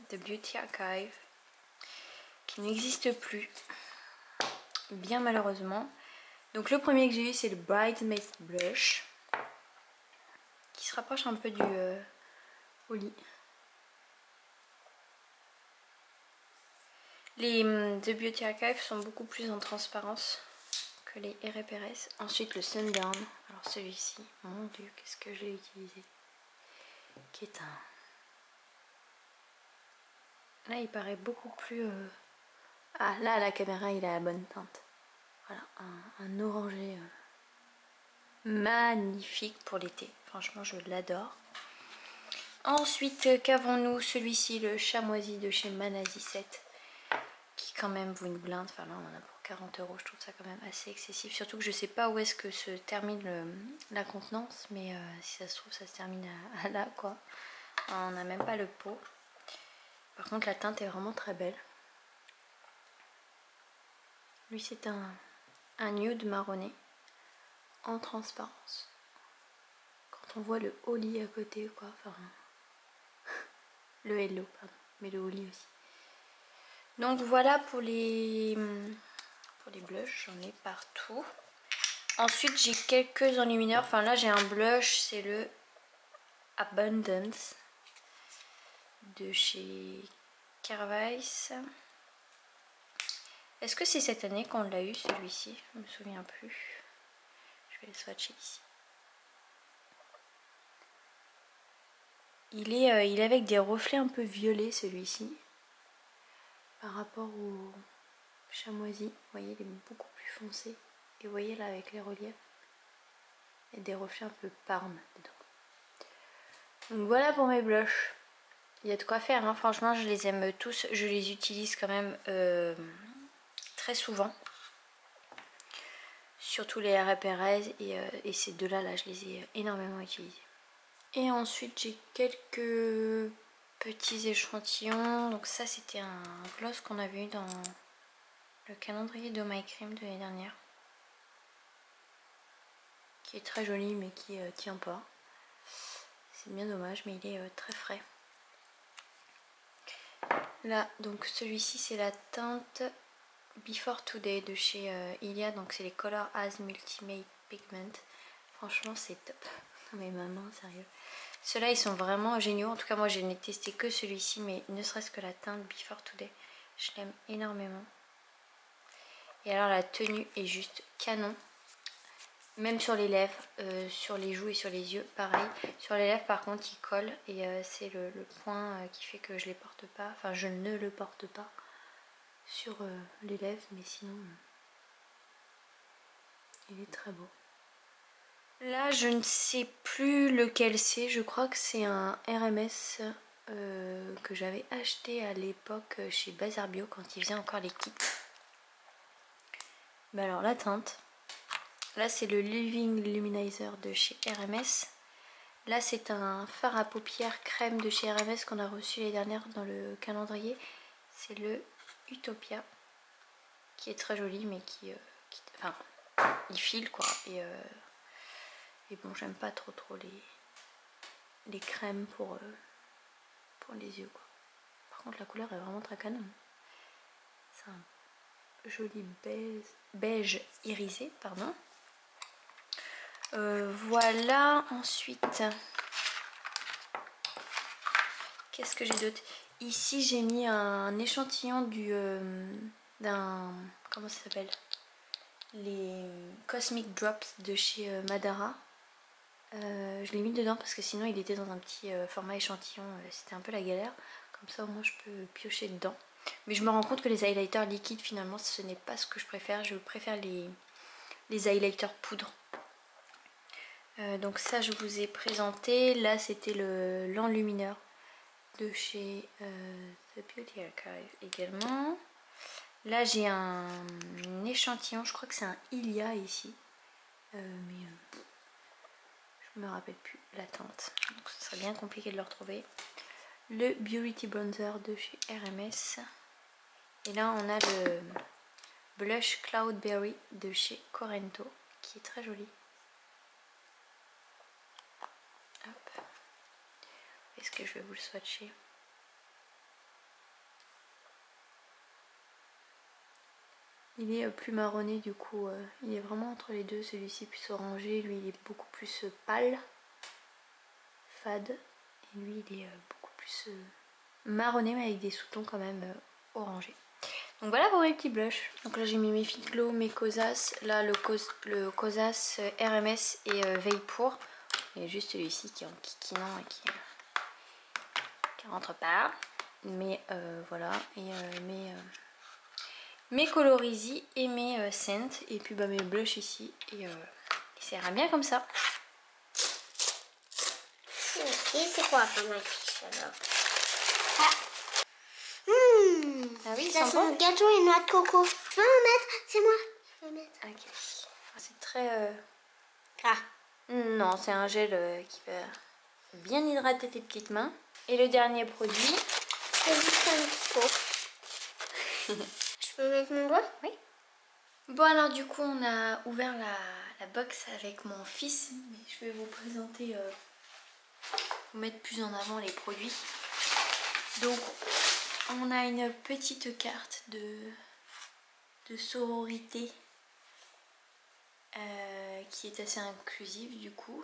The Beauty Archive qui n'existent plus. Bien malheureusement. Donc le premier que j'ai eu c'est le Bridesmaid Blush. Qui se rapproche un peu du Oli. Les The Beauty Archive sont beaucoup plus en transparence que les Herré-Pérez. Ensuite le Sundown, alors celui-ci, mon dieu qu'est-ce que je l'ai utilisé. Qui est un... Là il paraît beaucoup plus... Ah là à la caméra il a la bonne teinte. Voilà, un orangé magnifique pour l'été. Franchement je l'adore. Ensuite qu'avons-nous? Celui-ci, le Chamoisi de chez Manasi 7. Qui quand même vaut une blinde, enfin là on en a pour 40 €, je trouve ça quand même assez excessif, surtout que je sais pas où est-ce que se termine la contenance, mais si ça se trouve ça se termine à là quoi, on n'a même pas le pot. Par contre la teinte est vraiment très belle. Lui c'est un nude marronné en transparence. Quand on voit le Oli à côté quoi, enfin le Hello pardon, mais le Oli aussi. Donc voilà pour les blushs, j'en ai partout. Ensuite j'ai quelques enlumineurs, enfin là j'ai un blush, c'est le Abundance de chez Carvice. Est-ce que c'est cette année qu'on l'a eu celui-ci? Je me souviens plus. Je vais le swatcher ici. Il est avec des reflets un peu violets celui-ci. Par rapport au Chamoisi, vous voyez il est beaucoup plus foncé. Et vous voyez là avec les reliefs, il y a des reflets un peu parme dedans. Donc voilà pour mes blushs. Il y a de quoi faire, hein. Franchement je les aime tous, je les utilise quand même très souvent. Surtout les Herré-Pérez et ces deux-là, là, je les ai énormément utilisés. Et ensuite j'ai quelques petits échantillons. Donc ça c'était un gloss qu'on avait eu dans le calendrier de My Cream de l'année dernière. Qui est très joli mais qui tient pas. C'est bien dommage mais il est très frais. Là donc celui-ci c'est la teinte Before Today de chez Ilia. Donc c'est les Color As Multimate Pigment. Franchement c'est top. Non mais maman sérieux. Ceux-là ils sont vraiment géniaux. En tout cas moi je n'ai testé que celui-ci. Mais ne serait-ce que la teinte Before Today, je l'aime énormément. Et alors la tenue est juste canon. Même sur les lèvres, sur les joues et sur les yeux, pareil. Sur les lèvres par contre il colle et c'est le point qui fait que je les porte pas. Enfin je ne le porte pas sur les lèvres, mais sinon il est très beau. Là je ne sais plus lequel c'est, je crois que c'est un RMS que j'avais acheté à l'époque chez Bazar Bio quand ils faisaient encore les kits. Mais alors la teinte, Là c'est le Living Luminizer de chez RMS. Là c'est un fard à paupières crème de chez RMS qu'on a reçu l'année dernière dans le calendrier. C'est le Utopia, qui est très joli mais enfin il file quoi. Et bon, j'aime pas trop les crèmes pour les yeux quoi. Par contre la couleur est vraiment très canon. C'est un joli beige irisé, pardon. Voilà, ensuite qu'est-ce que j'ai d'autre? Ici j'ai mis un échantillon d'un, comment ça s'appelle, les Cosmic Drops de chez Madara. Je l'ai mis dedans parce que sinon il était dans un petit format échantillon, c'était un peu la galère. Comme ça au moins je peux piocher dedans. Mais je me rends compte que les highlighters liquides finalement ce n'est pas ce que je préfère. Je préfère les highlighters poudre. Donc ça je vous ai présenté. Là c'était l'enlumineur de chez The Beauty Archive également. Là j'ai un échantillon, je crois que c'est un Ilia ici. Mais je me rappelle plus la teinte. Donc ce serait bien compliqué de le retrouver. Le Beauty Bronzer de chez RMS. Et là on a le blush Cloudberry de chez Corento qui est très joli. Hop. Est-ce que je vais vous le swatcher? Il est plus marronné du coup, il est vraiment entre les deux, celui-ci plus orangé, lui il est beaucoup plus pâle, fade, et lui il est beaucoup plus marronné mais avec des sous-tons quand même orangés. Donc voilà pour mes petits blushs. Donc là j'ai mis mes Fit Glow, mes Kosas, là le Kosas RMS et Veilpour, et juste celui-ci qui est en kikinant et qui rentre pas, mais voilà, et mes Colorizi et mes scents, et puis bah, mes blushs ici, et ça ira bien comme ça. Et c'est quoi comme affiche alors? Ah oui, ça sent sent bon. gâteau et noix de coco. Je peux en mettre? C'est moi. Je vais mettre. Ok. C'est très... Ah. Non, c'est un gel qui va bien hydrater tes petites mains. Et le dernier produit... C'est juste un petit pot. Je peux mettre mon doigt? Oui. Bon alors du coup on a ouvert la box avec mon fils. Mais je vais vous présenter, vous mettre plus en avant les produits. Donc on a une petite carte de sororité qui est assez inclusive du coup.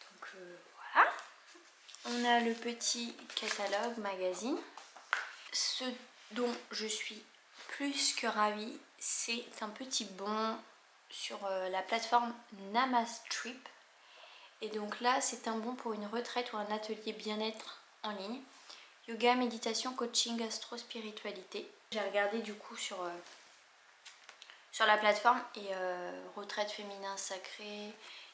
Donc voilà. On a le petit catalogue magazine. Ce dont je suis plus que ravie, c'est un petit bon sur la plateforme Namastrip. Et donc là c'est un bon pour une retraite ou un atelier bien-être en ligne. Yoga, méditation, coaching, astro-spiritualité. J'ai regardé du coup sur la plateforme et retraite féminin sacré,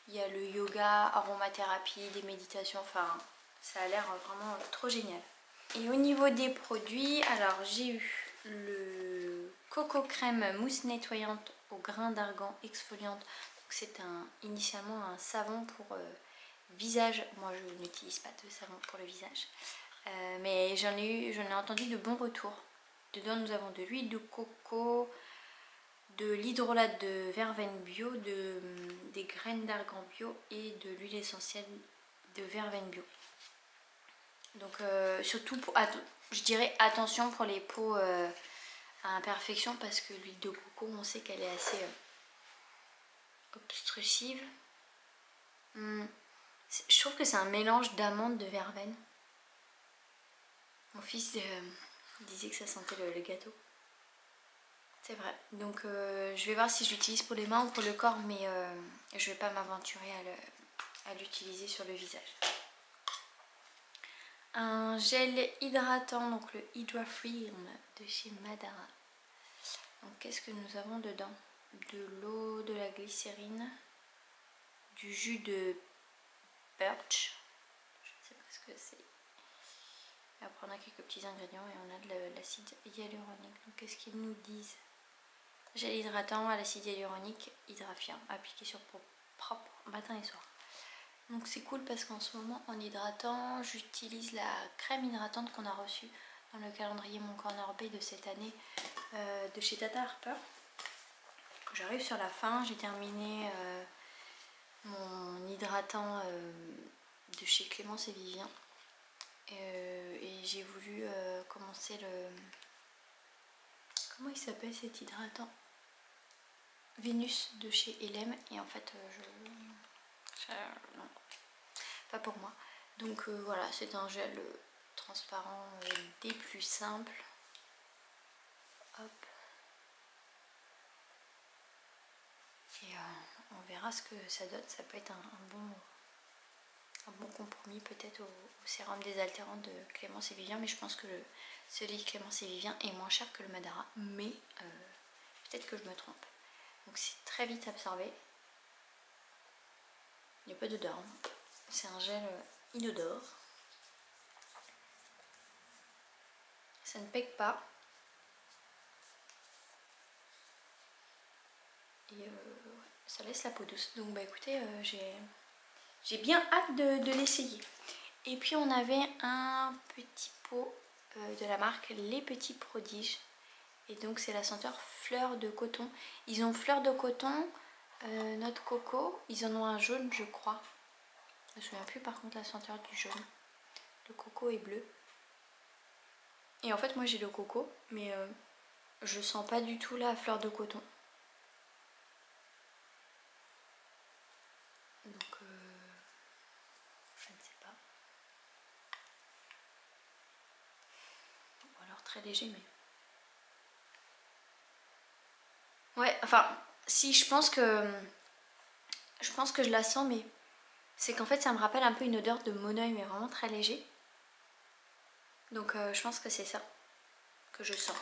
il y a le yoga, aromathérapie, des méditations, enfin ça a l'air vraiment trop génial. Et au niveau des produits, alors j'ai eu le Coco Crème mousse nettoyante au grain d'argan exfoliante. C'est initialement un savon pour visage. Moi je n'utilise pas de savon pour le visage. Mais j'en ai entendu de bons retours. Dedans nous avons de l'huile de coco, de l'hydrolat de verveine bio, des graines d'argan bio et de l'huile essentielle de verveine bio. Donc surtout, je dirais attention pour les peaux à imperfection parce que l'huile de coco on sait qu'elle est assez obstrusive. Je trouve que c'est un mélange d'amande de verveine. Mon fils disait que ça sentait le gâteau. C'est vrai. Donc je vais voir si je l'utilise pour les mains ou pour le corps, mais je vais pas m'aventurer à l'utiliser sur le visage. Un gel hydratant, donc le Hydra Free de chez Madara. Donc qu'est-ce que nous avons dedans? De l'eau, de la glycérine, du jus de birch. Je ne sais pas ce que c'est. Après on a quelques petits ingrédients et on a de l'acide hyaluronique. Donc qu'est-ce qu'ils nous disent? gel hydratant à l'acide hyaluronique Hydrafiant, appliqué sur peau propre matin et soir. Donc c'est cool parce qu'en ce moment en hydratant, j'utilise la crème hydratante qu'on a reçue dans le calendrier Mon Corner Bay de cette année de chez Tata Harper. J'arrive sur la fin, j'ai terminé mon hydratant de chez Clémence et Vivien. Et j'ai voulu commencer le... Comment il s'appelle cet hydratant? Vénus de chez Elem. Et en fait, non, pas pour moi. Donc voilà, c'est un gel transparent des plus simples. Hop. Et on verra ce que ça donne. Ça peut être un bon compromis peut-être au sérum désaltérant de Clémence et Vivien. Mais je pense que celui de Clémence et Vivien est moins cher que le Madara. Mais peut-être que je me trompe. Donc c'est très vite absorbé. Il n'y a pas d'odeur. Hein. C'est un gel inodore. Ça ne pique pas. Et ça laisse la peau douce. Donc bah écoutez, j'ai bien hâte de l'essayer. Et puis on avait un petit pot de la marque Les Petits Prodiges. Et donc c'est la senteur fleur de coton. Ils ont fleur de coton, noix de coco. Ils en ont un jaune je crois. Je me souviens plus par contre la senteur du jaune. Le coco est bleu. Et en fait moi j'ai le coco. Mais je sens pas du tout la fleur de coton. Donc je ne sais pas. Ou alors très léger mais... Ouais, enfin, si je pense que je la sens, mais c'est qu'en fait ça me rappelle un peu une odeur de Moneuil, mais vraiment très léger. Donc je pense que c'est ça que je sens.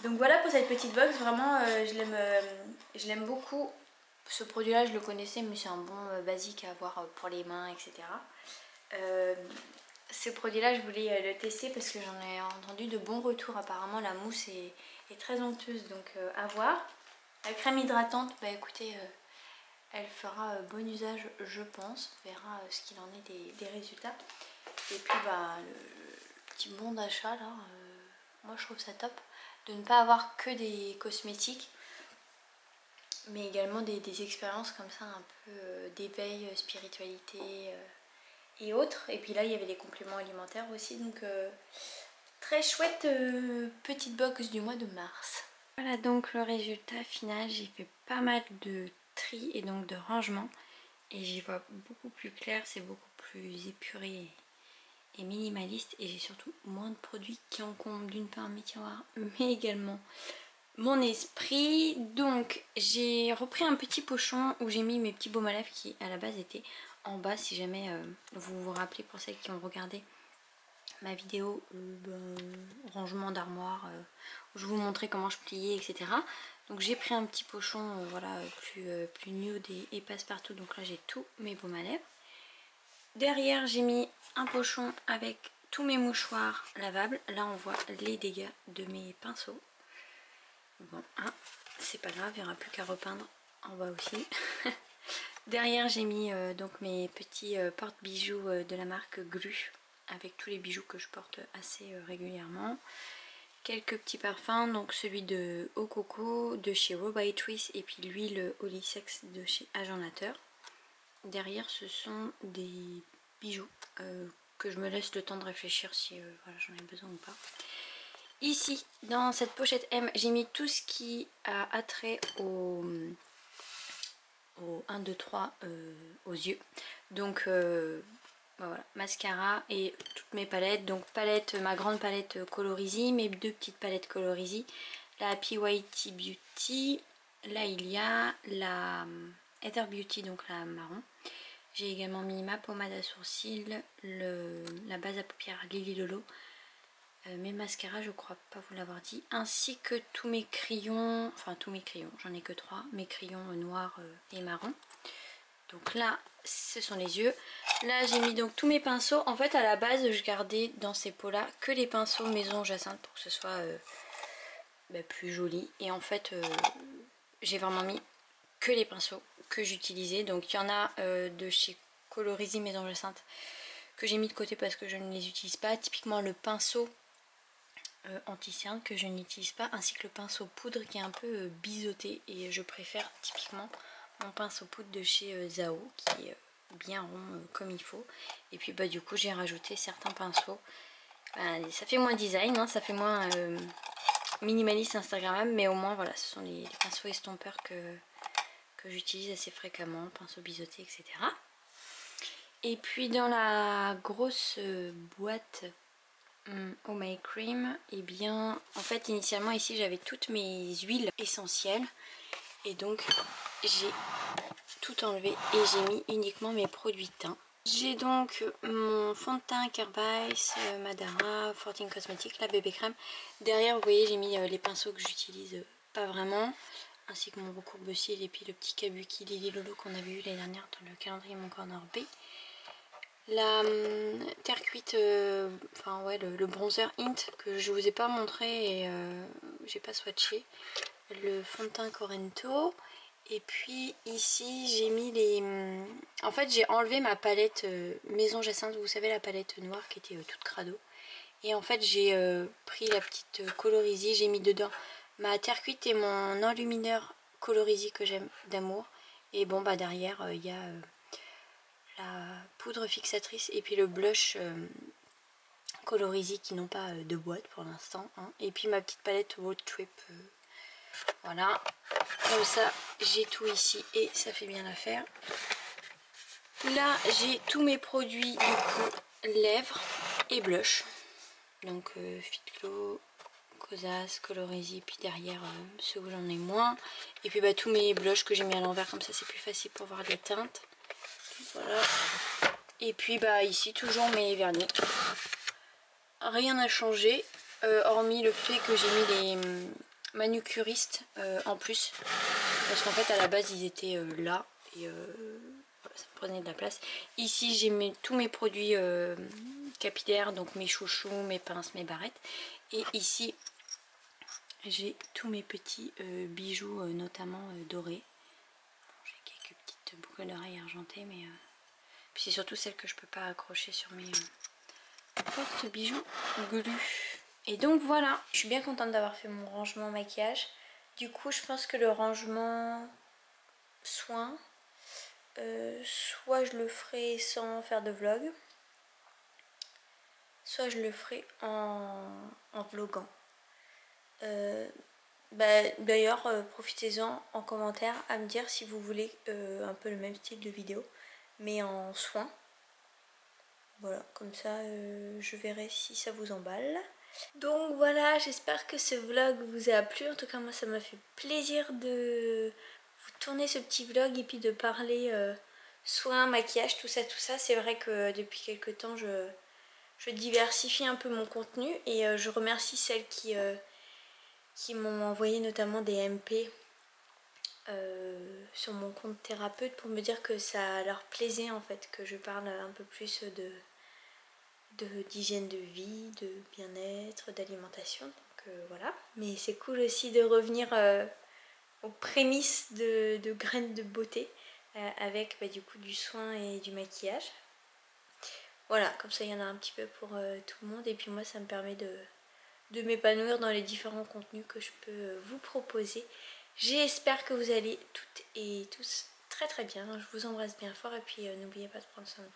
Donc voilà pour cette petite box, vraiment je l'aime beaucoup. Ce produit là je le connaissais, mais c'est un bon basique à avoir pour les mains, etc. Ce produit là je voulais le tester parce que j'en ai entendu de bons retours. Apparemment la mousse est très onctueuse, donc à voir. La crème hydratante, bah écoutez, elle fera bon usage je pense. On verra ce qu'il en est des résultats. Et puis bah le petit bon d'achat là, moi je trouve ça top. De ne pas avoir que des cosmétiques, mais également des expériences comme ça, un peu d'éveil, spiritualité et autres. Et puis là il y avait des compléments alimentaires aussi, donc très chouette petite box du mois de mars. Voilà donc le résultat final, j'ai fait pas mal de tri et donc de rangement et j'y vois beaucoup plus clair, c'est beaucoup plus épuré et minimaliste et j'ai surtout moins de produits qui encombrent d'une part mes tiroirs mais également mon esprit. Donc j'ai repris un petit pochon où j'ai mis mes petits baumes à lèvres qui à la base étaient en bas, si jamais vous vous rappelez pour celles qui ont regardé ma vidéo rangement d'armoire où je vous montrais comment je pliais, etc. Donc j'ai pris un petit pochon voilà, plus nude et passe-partout. Donc là j'ai tous mes baumes à lèvres. Derrière j'ai mis un pochon avec tous mes mouchoirs lavables. Là on voit les dégâts de mes pinceaux. Bon, hein, c'est pas grave, il n'y aura plus qu'à repeindre en bas aussi. Derrière j'ai mis donc mes petits porte-bijoux de la marque Glu, avec tous les bijoux que je porte assez régulièrement. Quelques petits parfums, donc celui de Eau Coco de chez Raw by Twist et puis l'huile Holy Sex de chez Agent Nateur. Derrière ce sont des bijoux que je me laisse le temps de réfléchir si voilà, j'en ai besoin ou pas. Ici dans cette pochette M j'ai mis tout ce qui a attrait au 1, 2, 3 aux yeux. Donc voilà, mascara et toutes mes palettes. Donc palette, ma grande palette Colorisy, mes deux petites palettes Colorisy, la Happy Whitey Beauty, là il y a la Heather Beauty, donc la marron. J'ai également mis ma pommade à sourcils, la base à paupières Lily Lolo, mes mascaras, je crois pas vous l'avoir dit, ainsi que tous mes crayons, enfin tous mes crayons, j'en ai que 3, mes crayons noirs et marron. Donc là ce sont les yeux. Là j'ai mis donc tous mes pinceaux. En fait à la base je gardais dans ces pots là que les pinceaux maison Jacinthe pour que ce soit plus joli. Et en fait j'ai vraiment mis que les pinceaux que j'utilisais. Donc il y en a de chez Colorisy Maison Jacinthe que j'ai mis de côté parce que je ne les utilise pas. Typiquement le pinceau anti-cerne que je n'utilise pas, ainsi que le pinceau poudre qui est un peu biseauté, et je préfère typiquement mon pinceau poudre de chez Zao qui est bien rond comme il faut. Et puis bah du coup j'ai rajouté certains pinceaux. Ça fait moins design, hein, ça fait moins minimaliste instagrammable, mais au moins voilà, ce sont les pinceaux estompeurs que j'utilise assez fréquemment, pinceaux biseautés, etc. Et puis dans la grosse boîte Oh My Cream, et bien en fait initialement ici j'avais toutes mes huiles essentielles, et donc j'ai tout enlevé et j'ai mis uniquement mes produits teint. J'ai donc mon fond de teint Kervice, Madara, 14 Cosmetics, la bébé crème. Derrière vous voyez j'ai mis les pinceaux que j'utilise pas vraiment, ainsi que mon recourbe-cils et puis le petit kabuki Lily Lolo qu'on avait eu l'année dernière dans le calendrier Mon Corner B. La terre cuite, enfin ouais, le bronzer Hint que je vous ai pas montré et j'ai pas swatché. Le fond de teint Corento. Et puis ici j'ai mis les... En fait j'ai enlevé ma palette Maison Jacinthe, vous savez la palette noire qui était toute crado. Et en fait j'ai pris la petite Colorisy, j'ai mis dedans ma terre cuite et mon enlumineur Colorisy que j'aime d'amour. Et bon bah derrière il y a la poudre fixatrice et puis le blush Colorisy qui n'ont pas de boîte pour l'instant, hein. Et puis ma petite palette Road Trip. Voilà, comme ça j'ai tout ici et ça fait bien l'affaire. Là j'ai tous mes produits du coup lèvres et blush. Donc Fit Glow, Kosas, Colorisy, puis derrière ceux où j'en ai moins. Et puis bah, tous mes blushs que j'ai mis à l'envers, comme ça c'est plus facile pour voir les teintes. Voilà. Et puis bah ici toujours mes vernis. Rien n'a changé, hormis le fait que j'ai mis les manucuristes en plus. Parce qu'en fait à la base ils étaient là et voilà, ça prenait de la place. Ici j'ai mis tous mes produits capillaires, donc mes chouchous, mes pinces, mes barrettes. Et ici j'ai tous mes petits bijoux notamment dorés. Bon, j'ai quelques petites boucles d'oreilles argentées, mais puis c'est surtout celles que je peux pas accrocher sur mes porte-bijoux glu. Et donc voilà, je suis bien contente d'avoir fait mon rangement maquillage. Du coup je pense que le rangement soin, soit je le ferai sans faire de vlog, soit je le ferai en vloguant. D'ailleurs profitez-en en commentaire à me dire si vous voulez un peu le même style de vidéo mais en soin. Voilà, comme ça je verrai si ça vous emballe. Donc voilà, j'espère que ce vlog vous a plu. En tout cas moi ça m'a fait plaisir de vous tourner ce petit vlog et puis de parler soin, maquillage, tout ça. C'est vrai que depuis quelques temps je diversifie un peu mon contenu et je remercie celles qui m'ont envoyé notamment des MP sur mon compte thérapeute pour me dire que ça leur plaisait en fait que je parle un peu plus d'hygiène de vie, de bien-être, d'alimentation, donc voilà. Mais c'est cool aussi de revenir aux prémices de graines de beauté avec du coup du soin et du maquillage. Voilà, comme ça il y en a un petit peu pour tout le monde et puis moi ça me permet de m'épanouir dans les différents contenus que je peux vous proposer. J'espère que vous allez toutes et tous très très bien. Je vous embrasse bien fort et puis n'oubliez pas de prendre soin de vous.